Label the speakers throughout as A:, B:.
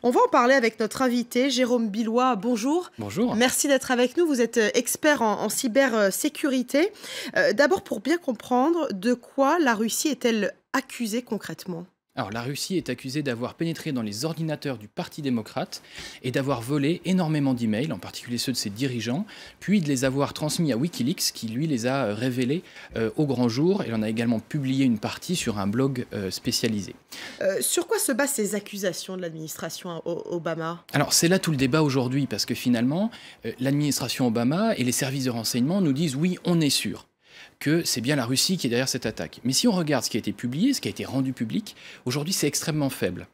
A: On va en parler avec notre invité, Jérôme Billois. Bonjour.
B: Bonjour.
A: Merci d'être avec nous. Vous êtes expert en cybersécurité. D'abord, pour bien comprendre, de quoi la Russie est-elle accusée concrètement ?
B: Alors, la Russie est accusée d'avoir pénétré dans les ordinateurs du Parti démocrate et d'avoir volé énormément d'emails, en particulier ceux de ses dirigeants, puis de les avoir transmis à Wikileaks, qui lui les a révélés au grand jour. Il en a également publié une partie sur un blog spécialisé.
A: Sur quoi se basent ces accusations de l'administration Obama ?
B: Alors, c'est là tout le débat aujourd'hui, parce que finalement, l'administration Obama et les services de renseignement nous disent « oui, on est sûr » que c'est bien la Russie qui est derrière cette attaque. Mais si on regarde ce qui a été publié, ce qui a été rendu public, aujourd'hui c'est extrêmement faible.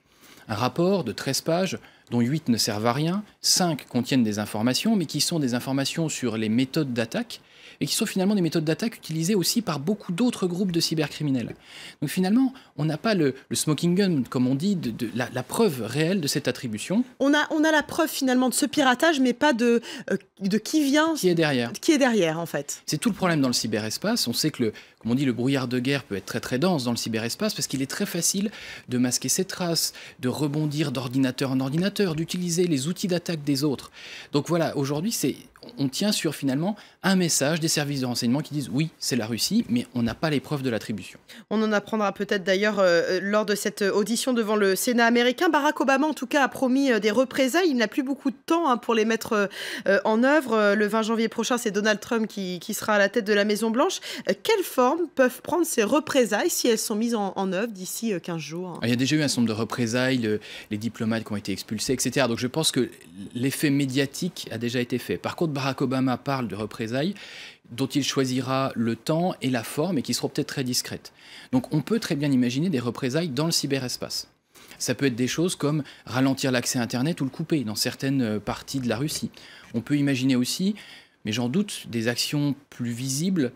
B: Un rapport de 13 pages, dont 8 ne servent à rien, 5 contiennent des informations, mais qui sont des informations sur les méthodes d'attaque, et qui sont finalement des méthodes d'attaque utilisées aussi par beaucoup d'autres groupes de cybercriminels. Donc finalement, on n'a pas le smoking gun, comme on dit, de la preuve réelle de cette attribution.
A: On a la preuve finalement de ce piratage, mais pas de qui vient...
B: Qui est derrière.
A: Qui est derrière, en fait.
B: C'est tout le problème dans le cyberespace. On sait que, comme on dit, le brouillard de guerre peut être très très dense dans le cyberespace, parce qu'il est très facile de masquer ses traces, de rebondir d'ordinateur en ordinateur, d'utiliser les outils d'attaque des autres. Donc voilà, aujourd'hui, on tient sur finalement un message des services de renseignement qui disent oui, c'est la Russie, mais on n'a pas les preuves de l'attribution.
A: On en apprendra peut-être d'ailleurs lors de cette audition devant le Sénat américain. Barack Obama, en tout cas, a promis des représailles. Il n'a plus beaucoup de temps pour les mettre en œuvre. Le 20 janvier prochain, c'est Donald Trump qui sera à la tête de la Maison-Blanche. Quelle forme peuvent prendre ces représailles si elles sont mises en œuvre d'ici 15 jours ?
B: Il y a déjà eu un certain nombre de représailles, les diplomates qui ont été expulsés, etc. Donc je pense que l'effet médiatique a déjà été fait. Par contre, Barack Obama parle de représailles dont il choisira le temps et la forme et qui seront peut-être très discrètes. Donc on peut très bien imaginer des représailles dans le cyberespace. Ça peut être des choses comme ralentir l'accès à Internet ou le couper dans certaines parties de la Russie. On peut imaginer aussi, mais j'en doute, des actions plus visibles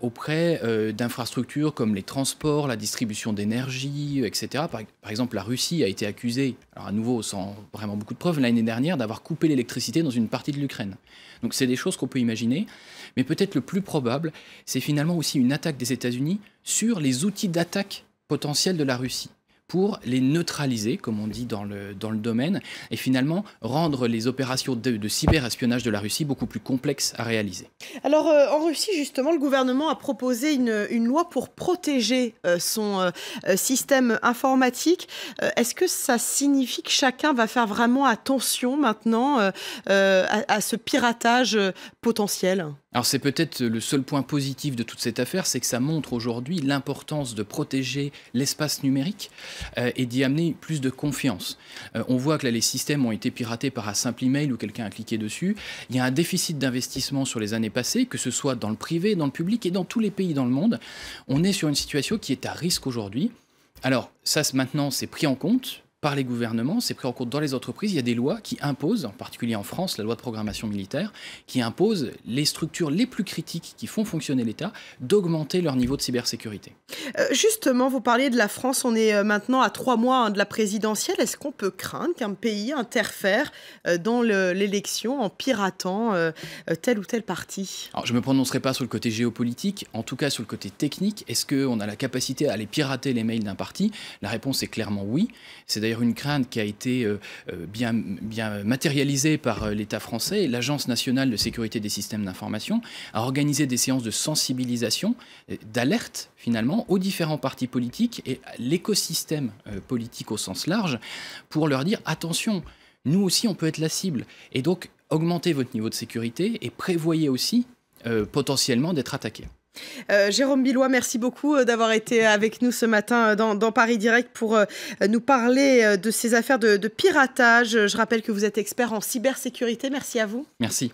B: auprès d'infrastructures comme les transports, la distribution d'énergie, etc. Par exemple, la Russie a été accusée, alors à nouveau sans vraiment beaucoup de preuves, l'année dernière d'avoir coupé l'électricité dans une partie de l'Ukraine. Donc c'est des choses qu'on peut imaginer, mais peut-être le plus probable, c'est finalement aussi une attaque des États-Unis sur les outils d'attaque potentiels de la Russie, pour les neutraliser, comme on dit dans le domaine, et finalement rendre les opérations de cyberespionnage de la Russie beaucoup plus complexes à réaliser.
A: Alors, en Russie, justement, le gouvernement a proposé une loi pour protéger son système informatique. Est-ce que ça signifie que chacun va faire vraiment attention maintenant à ce piratage potentiel ?
B: Alors c'est peut-être le seul point positif de toute cette affaire, c'est que ça montre aujourd'hui l'importance de protéger l'espace numérique et d'y amener plus de confiance. On voit que là, les systèmes ont été piratés par un simple email où quelqu'un a cliqué dessus. Il y a un déficit d'investissement sur les années passées, que ce soit dans le privé, dans le public et dans tous les pays dans le monde. On est sur une situation qui est à risque aujourd'hui. Alors ça, maintenant, c'est pris en compte par les gouvernements, c'est pris en compte dans les entreprises. Il y a des lois qui imposent, en particulier en France, la loi de programmation militaire, qui impose les structures les plus critiques qui font fonctionner l'État d'augmenter leur niveau de cybersécurité.
A: Justement, vous parliez de la France, on est maintenant à 3 mois de la présidentielle. Est-ce qu'on peut craindre qu'un pays interfère dans l'élection en piratant tel ou tel parti ?
B: Alors, je ne me prononcerai pas sur le côté géopolitique, en tout cas sur le côté technique. Est-ce qu'on a la capacité à aller pirater les mails d'un parti ? La réponse est clairement oui. C'est d'ailleurs une crainte qui a été bien matérialisée par l'État français. L'Agence nationale de sécurité des systèmes d'information a organisé des séances de sensibilisation, d'alerte finalement, aux différents partis politiques et à l'écosystème politique au sens large, pour leur dire attention, nous aussi on peut être la cible. Et donc augmentez votre niveau de sécurité et prévoyez aussi potentiellement d'être attaqué.
A: Jérôme Billois, merci beaucoup d'avoir été avec nous ce matin dans Paris Direct pour nous parler de ces affaires de piratage. Je rappelle que vous êtes expert en cybersécurité. Merci à vous.
B: Merci.